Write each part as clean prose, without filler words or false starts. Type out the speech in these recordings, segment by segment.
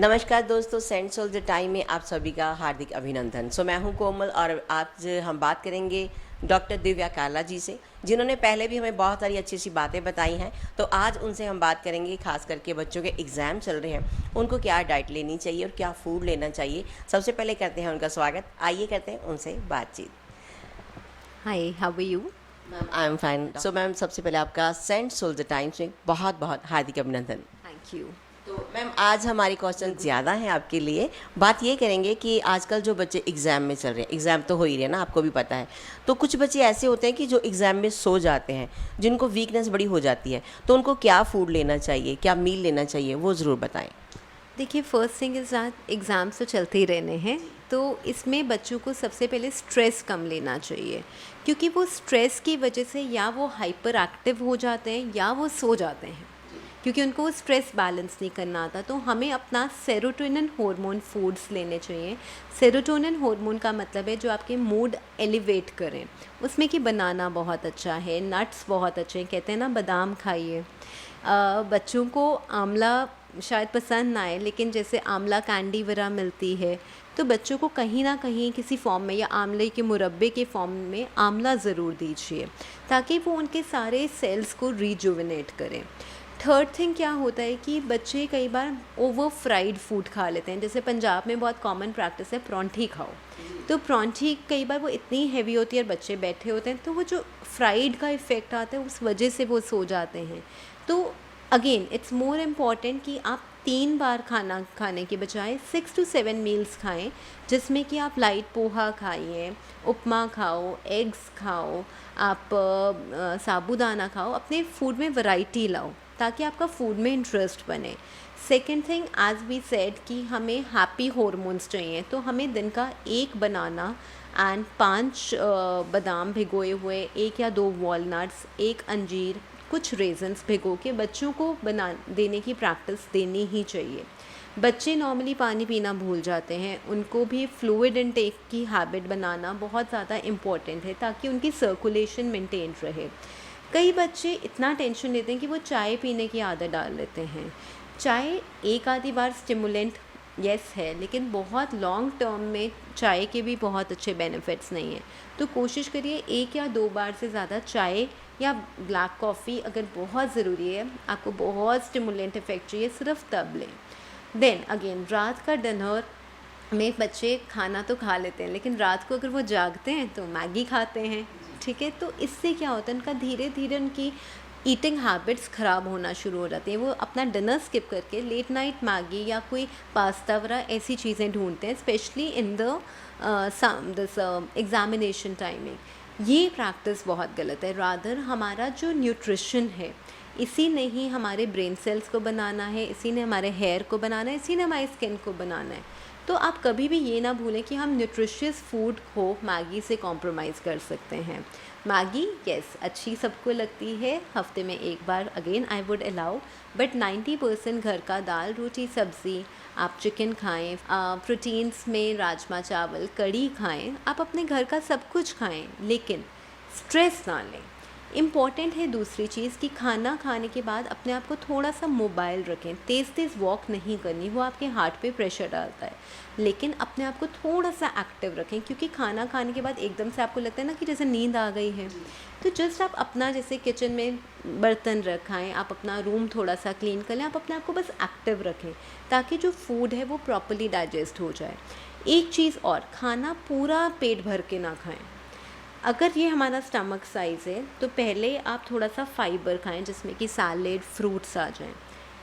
नमस्कार दोस्तों, Saint soldier time में आप सभी का हार्दिक अभिनंदन। मैं हूं कोमल और आज हम बात करेंगे डॉक्टर दिव्या काला जी से, जिन्होंने पहले भी हमें बहुत सारी अच्छी अच्छी बातें बताई हैं। तो आज उनसे हम बात करेंगे, खास करके बच्चों के एग्ज़ाम चल रहे हैं, उनको क्या डाइट लेनी चाहिए और क्या फूड लेना चाहिए। सबसे पहले करते हैं उनका स्वागत, आइए करते हैं उनसे बातचीत। Hi, how are you? Ma'am I am fine. Ma'am सबसे पहले आपका सेंट सोल्जर टाइम्स में बहुत बहुत हार्दिक अभिनंदन। Thank you. तो मैम आज हमारे क्वेश्चन ज़्यादा हैं आपके लिए। बात ये करेंगे कि आजकल जो बच्चे एग्ज़ाम में चल रहे हैं, एग्ज़ाम तो हो ही रहे हैं ना, आपको भी पता है। तो कुछ बच्चे ऐसे होते हैं कि जो एग्ज़ाम में सो जाते हैं, जिनको वीकनेस बड़ी हो जाती है, तो उनको क्या फूड लेना चाहिए, क्या मील लेना चाहिए, वो ज़रूर बताएं। देखिए, first thing is that exams तो चलते ही रहने हैं, तो इसमें बच्चों को सबसे पहले स्ट्रेस कम लेना चाहिए, क्योंकि वो स्ट्रेस की वजह से या वो हाइपर एक्टिव हो जाते हैं या वो सो जाते हैं, क्योंकि उनको वो स्ट्रेस बैलेंस नहीं करना आता। तो हमें अपना सेरोटोनिन हार्मोन फूड्स लेने चाहिए। सेरोटोनिन हार्मोन का मतलब है जो आपके मूड एलिवेट करें। उसमें कि बनाना बहुत अच्छा है, नट्स बहुत अच्छे हैं, कहते हैं ना बादाम खाइए। बच्चों को आंवला शायद पसंद ना आए, लेकिन जैसे आंवला कैंडी वगैरह मिलती है, तो बच्चों को कहीं ना कहीं किसी फॉर्म में या आंवले के मुरब्बे के फॉर्म में आंवला ज़रूर दीजिए, ताकि वो उनके सारे सेल्स को रिजुविनेट करें। थर्ड थिंग क्या होता है कि बच्चे कई बार ओवर फ्राइड फूड खा लेते हैं। जैसे पंजाब में बहुत कॉमन प्रैक्टिस है परांठी खाओ, तो परांठी कई बार वो इतनी हैवी होती है और बच्चे बैठे होते हैं, तो वो जो फ्राइड का इफ़ेक्ट आता है उस वजह से वो सो जाते हैं। तो अगेन इट्स मोर इम्पॉर्टेंट कि आप 3 बार खाना खाने के बजाय 6 to 7 मील्स खाएं, जिसमें कि आप लाइट पोहा खाइए, उपमा खाओ, एग्स खाओ, आप साबूदाना खाओ, अपने फूड में वैरायटी लाओ ताकि आपका फूड में इंटरेस्ट बने। Second thing, as we said कि हमें हैप्पी हॉर्मोन्स चाहिए, तो हमें दिन का 1 बनाना एंड 5 बादाम भिगोए हुए, 1 या 2 वॉलनट्स, 1 अंजीर, कुछ रेजन्स भिगो के बच्चों को बना देने की प्रैक्टिस देनी ही चाहिए। बच्चे नॉर्मली पानी पीना भूल जाते हैं, उनको भी फ्लूइड इनटेक की हैबिट बनाना बहुत ज़्यादा इम्पॉर्टेंट है, ताकि उनकी सर्कुलेशन मेंटेन रहे। कई बच्चे इतना टेंशन लेते हैं कि वो चाय पीने की आदत डाल लेते हैं। चाय एक आधी बार स्टिमुलेंट यस है, लेकिन बहुत लॉन्ग टर्म में चाय के भी बहुत अच्छे बेनिफिट्स नहीं हैं। तो कोशिश करिए 1 या 2 बार से ज़्यादा चाय या ब्लैक कॉफ़ी अगर बहुत ज़रूरी है, आपको बहुत स्टिमुलेंट इफेक्ट चाहिए, सिर्फ तब लें। देन अगेन रात का डिनर में बच्चे खाना तो खा लेते हैं, लेकिन रात को अगर वो जागते हैं तो मैगी खाते हैं, ठीक है। तो इससे क्या होता है, उनका धीरे धीरे उनकी ईटिंग हैबिट्स ख़राब होना शुरू हो जाती हैं। वो अपना डिनर स्किप करके लेट नाइट मैगी या कोई पास्ता वगैरह ऐसी चीज़ें ढूंढते हैं, specially in the this examination timing. ये प्रैक्टिस बहुत गलत है। रादर हमारा जो न्यूट्रिशन है, इसी ने ही हमारे ब्रेन सेल्स को बनाना है, इसी ने हमारे हेयर को बनाना है, इसी ने हमारी स्किन को बनाना है। तो आप कभी भी ये ना भूलें कि हम न्यूट्रिशियस फूड को मैगी से कॉम्प्रोमाइज़ कर सकते हैं। मैगी यस अच्छी सबको लगती है, हफ्ते में 1 बार again I would allow, but 90% घर का दाल रोटी सब्ज़ी, आप चिकन खाएं, प्रोटीन्स में राजमा चावल कढ़ी खाएं, आप अपने घर का सब कुछ खाएं, लेकिन स्ट्रेस ना लें। इम्पॉर्टेंट है दूसरी चीज़ कि खाना खाने के बाद अपने आप को थोड़ा सा मोबाइल रखें। तेज़ तेज़ वॉक नहीं करनी, वो आपके हार्ट पे प्रेशर डालता है, लेकिन अपने आप को थोड़ा सा एक्टिव रखें, क्योंकि खाना खाने के बाद एकदम से आपको लगता है ना कि जैसे नींद आ गई है। तो जस्ट आप अपना जैसे किचन में बर्तन रखाएं, आप अपना रूम थोड़ा सा क्लीन कर लें, आप अपने आप को बस एक्टिव रखें, ताकि जो फूड है वो प्रॉपरली डाइजेस्ट हो जाए। एक चीज़ और, खाना पूरा पेट भर के ना खाएँ। अगर ये हमारा स्टमक साइज़ है तो पहले आप थोड़ा सा फाइबर खाएं, जिसमें कि सैलेड फ्रूट्स आ जाएं।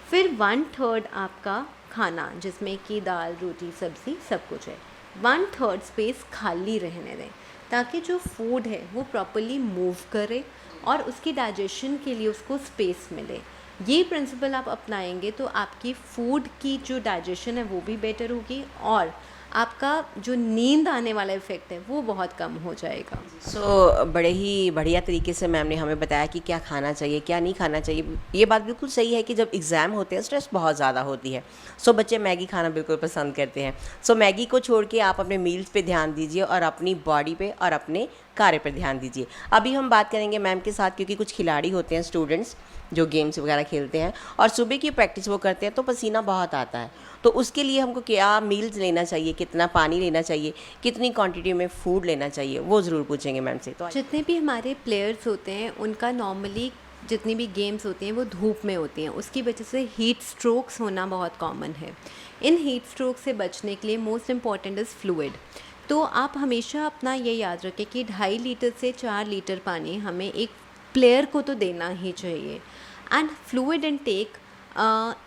फिर 1/3 आपका खाना, जिसमें कि दाल रोटी सब्ज़ी सब कुछ है, 1/3 स्पेस खाली रहने दें, ताकि जो फूड है वो प्रॉपरली मूव करे और उसकी डाइजेशन के लिए उसको स्पेस मिले। ये प्रिंसिपल आप अपनाएंगे तो आपकी फूड की जो डाइजेशन है वो भी बेटर होगी, और आपका जो नींद आने वाला इफ़ेक्ट है वो बहुत कम हो जाएगा। बड़े ही बढ़िया तरीके से मैम ने हमें बताया कि क्या खाना चाहिए, क्या नहीं खाना चाहिए। ये बात बिल्कुल सही है कि जब एग्ज़ाम होते हैं स्ट्रेस बहुत ज़्यादा होती है। बच्चे मैगी खाना बिल्कुल पसंद करते हैं। मैगी को छोड़ के आप अपने मील्स पे ध्यान दीजिए और अपनी बॉडी पे और अपने कार्य पर ध्यान दीजिए। अभी हम बात करेंगे मैम के साथ, क्योंकि कुछ खिलाड़ी होते हैं स्टूडेंट्स जो गेम्स वगैरह खेलते हैं और सुबह की प्रैक्टिस वो करते हैं तो पसीना बहुत आता है, तो उसके लिए हमको क्या मील्स लेना चाहिए, कितना पानी लेना चाहिए, कितनी क्वांटिटी में फूड लेना चाहिए, वो ज़रूर पूछेंगे मैम से। तो जितने भी हमारे प्लेयर्स होते हैं उनका नॉर्मली जितनी भी गेम्स होती हैं वो धूप में होती हैं, उसकी वजह से हीट स्ट्रोक्स होना बहुत कॉमन है। इन हीट स्ट्रोक से बचने के लिए मोस्ट इम्पॉर्टेंट इज़ फ्लूइड। तो आप हमेशा अपना ये याद रखें कि 2.5 लीटर से 4 लीटर पानी हमें एक प्लेयर को तो देना ही चाहिए। And fluid intake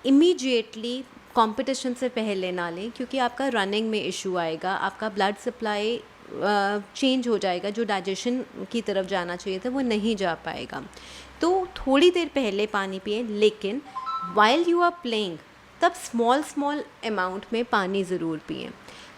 immediately competition से पहले ना लें, क्योंकि आपका रनिंग में इशू आएगा, आपका ब्लड सप्लाई चेंज हो जाएगा, जो डाइजेशन की तरफ जाना चाहिए था वो नहीं जा पाएगा। तो थोड़ी देर पहले पानी पिएं, लेकिन वाइल यू आर प्लेइंग तब स्मॉल अमाउंट में पानी ज़रूर पिएं।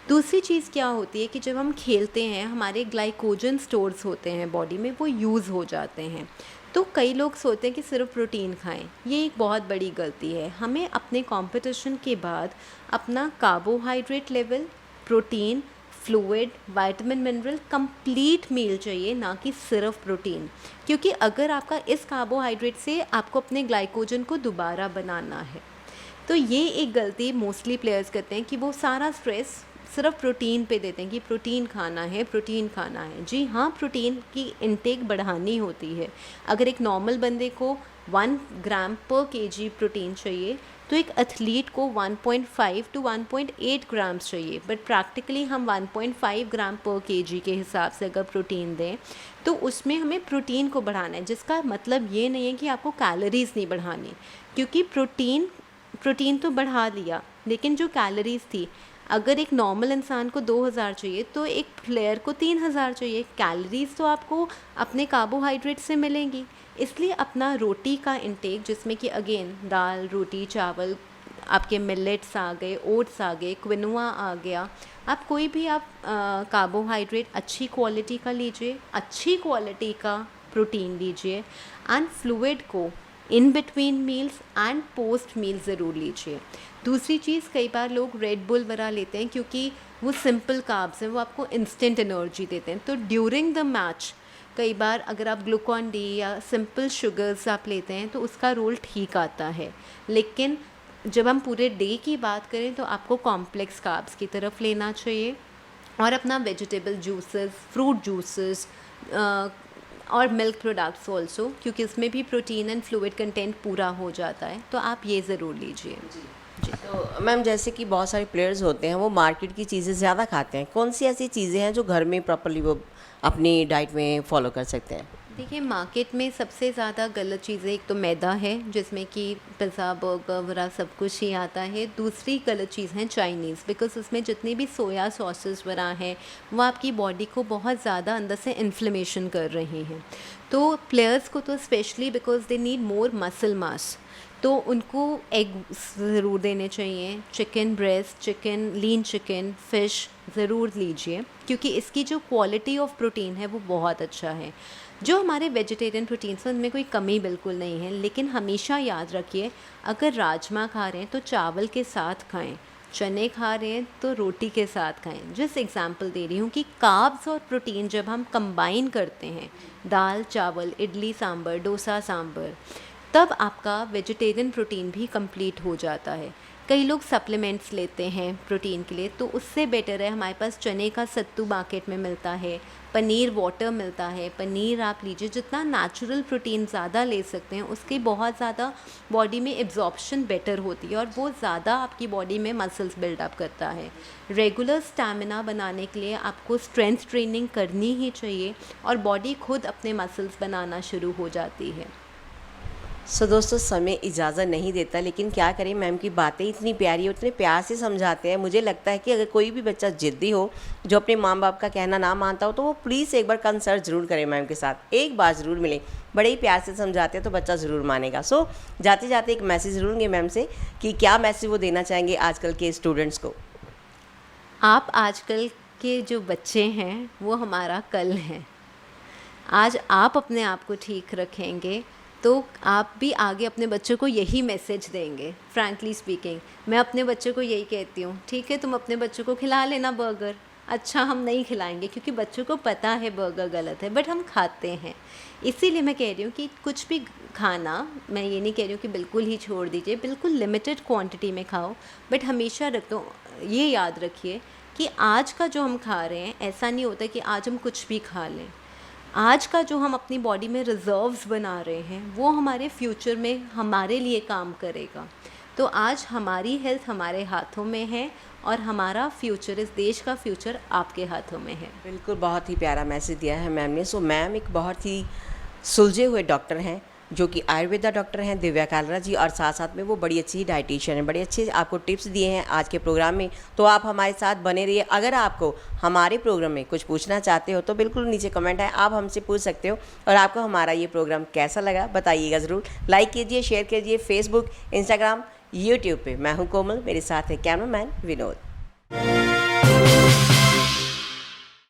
दूसरी चीज़ क्या होती है कि जब हम खेलते हैं हमारे ग्लाइकोजन स्टोर्स होते हैं बॉडी में, वो यूज़ हो जाते हैं। तो कई लोग सोचते हैं कि सिर्फ प्रोटीन खाएं, ये एक बहुत बड़ी गलती है। हमें अपने कंपटीशन के बाद अपना carbohydrate level, protein, fluid, vitamin, mineral complete meal चाहिए, ना कि सिर्फ प्रोटीन। क्योंकि अगर आपका इस कार्बोहाइड्रेट से आपको अपने ग्लाइकोजन को दोबारा बनाना है, तो ये एक गलती मोस्टली प्लेयर्स करते हैं कि वो सारा स्ट्रेस सिर्फ प्रोटीन पे देते हैं कि प्रोटीन खाना है, प्रोटीन खाना है। जी हाँ, प्रोटीन की इनटेक बढ़ानी होती है। अगर एक नॉर्मल बंदे को 1 ग्राम पर केजी प्रोटीन चाहिए, तो एक एथलीट को 1.5 to 1.8 ग्राम्स चाहिए। बट प्रैक्टिकली हम 1.5 ग्राम पर केजी के हिसाब से अगर प्रोटीन दें तो उसमें हमें प्रोटीन को बढ़ाना है, जिसका मतलब ये नहीं है कि आपको कैलोरीज़ नहीं बढ़ानी, क्योंकि प्रोटीन तो बढ़ा लिया, लेकिन जो कैलोरीज़ थी, अगर एक नॉर्मल इंसान को 2000 चाहिए तो एक प्लेयर को 3000 चाहिए। कैलोरीज़ तो आपको अपने कार्बोहाइड्रेट से मिलेंगी। इसलिए अपना रोटी का इंटेक, जिसमें कि अगेन दाल, रोटी, चावल, आपके मिलेट्स आ गए, ओट्स आ गए, क्विनोआ आ गया, आप कोई भी कार्बोहाइड्रेट अच्छी क्वालिटी का लीजिए, अच्छी क्वालिटी का प्रोटीन लीजिए, एंड फ्लूइड को in between meals and post meal ज़रूर लीजिए। दूसरी चीज़, कई बार लोग रेड बुल वगैरह लेते हैं क्योंकि वो सिंपल कार्ब्स हैं, वो आपको इंस्टेंट एनर्जी देते हैं। तो ड्यूरिंग द मैच कई बार अगर आप ग्लूकॉन डी या सिंपल शुगर्स आप लेते हैं तो उसका रोल ठीक आता है, लेकिन जब हम पूरे डे की बात करें तो आपको कॉम्प्लेक्स कार्ब्स की तरफ लेना चाहिए, और अपना वेजिटेबल जूसेस, फ्रूट जूसेस और मिल्क प्रोडक्ट्स ऑल्सो, क्योंकि इसमें भी प्रोटीन एंड फ्लूइड कंटेंट पूरा हो जाता है, तो आप ये ज़रूर लीजिए। जी, तो मैम जैसे कि बहुत सारे प्लेयर्स होते हैं वो मार्केट की चीज़ें ज़्यादा खाते हैं, कौन सी ऐसी चीज़ें हैं जो घर में प्रॉपर्ली वो अपनी डाइट में फॉलो कर सकते हैं? देखिए, मार्केट में सबसे ज़्यादा गलत चीज़ें, एक तो मैदा है जिसमें कि पिज़्ज़ा, बर्गर वगैरह सब कुछ ही आता है। दूसरी गलत चीज़ है चाइनीज़, बिकॉज उसमें जितनी भी सोया सॉसेस वगैरह हैं वो आपकी बॉडी को बहुत ज़्यादा अंदर से इन्फ्लेमेशन कर रही हैं। तो प्लेयर्स को तो specially because they need more muscle mass, तो उनको एग ज़रूर देने चाहिए, चिकन ब्रेस्ट, चिकन, लीन चिकन, फ़िश ज़रूर लीजिए, क्योंकि इसकी जो क्वालिटी ऑफ प्रोटीन है वो बहुत अच्छा है। जो हमारे वेजिटेरियन प्रोटीन्स हैं उनमें कोई कमी बिल्कुल नहीं है, लेकिन हमेशा याद रखिए, अगर राजमा खा रहे हैं तो चावल के साथ खाएं, चने खा रहे हैं तो रोटी के साथ खाएं। जिस एग्जांपल दे रही हूँ कि कार्ब्स और प्रोटीन जब हम कंबाइन करते हैं, दाल, चावल, इडली सांभर, डोसा सांभर, तब आपका वेजिटेरियन प्रोटीन भी कंप्लीट हो जाता है। कई लोग सप्लीमेंट्स लेते हैं प्रोटीन के लिए, तो उससे बेटर है हमारे पास चने का सत्तू मार्केट में मिलता है, पनीर वाटर मिलता है, पनीर आप लीजिए। जितना नेचुरल प्रोटीन ज़्यादा ले सकते हैं उसकी बहुत ज़्यादा बॉडी में एब्जॉर्प्शन बेटर होती है, और वो ज़्यादा आपकी बॉडी में मसल्स बिल्डअप करता है। रेगुलर स्टैमिना बनाने के लिए आपको स्ट्रेंथ ट्रेनिंग करनी ही चाहिए, और बॉडी खुद अपने मसल्स बनाना शुरू हो जाती है। सो दोस्तों, समय इजाज़त नहीं देता, लेकिन क्या करें, मैम की बातें इतनी प्यारी और इतने प्यार से समझाते हैं। मुझे लगता है कि अगर कोई भी बच्चा ज़िद्दी हो, जो अपने माँ बाप का कहना ना मानता हो, तो वो प्लीज़ एक बार कंसल्ट ज़रूर करें मैम के साथ, एक बार ज़रूर मिलें। बड़े ही प्यार से समझाते हैं तो बच्चा ज़रूर मानेगा। सो जाते जाते एक मैसेज ज़रूर लेंगे मैम से कि क्या मैसेज वो देना चाहेंगे आजकल के स्टूडेंट्स को? आप आजकल के जो बच्चे हैं वो हमारा कल हैं। आज आप अपने आप को ठीक रखेंगे तो आप भी आगे अपने बच्चों को यही मैसेज देंगे। फ्रैंकली स्पीकिंग, मैं अपने बच्चों को यही कहती हूँ, ठीक है तुम अपने बच्चों को खिला लेना बर्गर, अच्छा हम नहीं खिलाएंगे, क्योंकि बच्चों को पता है बर्गर गलत है, बट हम खाते हैं। इसीलिए मैं कह रही हूँ कि कुछ भी खाना, मैं ये नहीं कह रही हूँ कि बिल्कुल ही छोड़ दीजिए, बिल्कुल लिमिटेड क्वांटिटी में खाओ, बट हमेशा रखो, ये याद रखिए कि आज का जो हम खा रहे हैं ऐसा नहीं होता कि आज हम कुछ भी खा लें। आज का जो हम अपनी बॉडी में रिजर्व्स बना रहे हैं वो हमारे फ्यूचर में हमारे लिए काम करेगा। तो आज हमारी हेल्थ हमारे हाथों में है और हमारा फ्यूचर, इस देश का फ्यूचर आपके हाथों में है। बिल्कुल, बहुत ही प्यारा मैसेज दिया है मैम ने। सो मैम एक बहुत ही सुलझे हुए डॉक्टर हैं, जो कि आयुर्वेदा डॉक्टर हैं, दिव्या कालरा जी, और साथ साथ में वो बड़ी अच्छी डाइटिशियन हैं। बड़े अच्छे आपको टिप्स दिए हैं आज के प्रोग्राम में, तो आप हमारे साथ बने रहिए। अगर आपको हमारे प्रोग्राम में कुछ पूछना चाहते हो तो बिल्कुल नीचे कमेंट है, आप हमसे पूछ सकते हो। और आपको हमारा ये प्रोग्राम कैसा लगा बताइएगा ज़रूर। लाइक कीजिए, शेयर कीजिए फेसबुक, इंस्टाग्राम, यूट्यूब पे। मैं हूँ कोमल, मेरे साथ है कैमरामैन विनोद।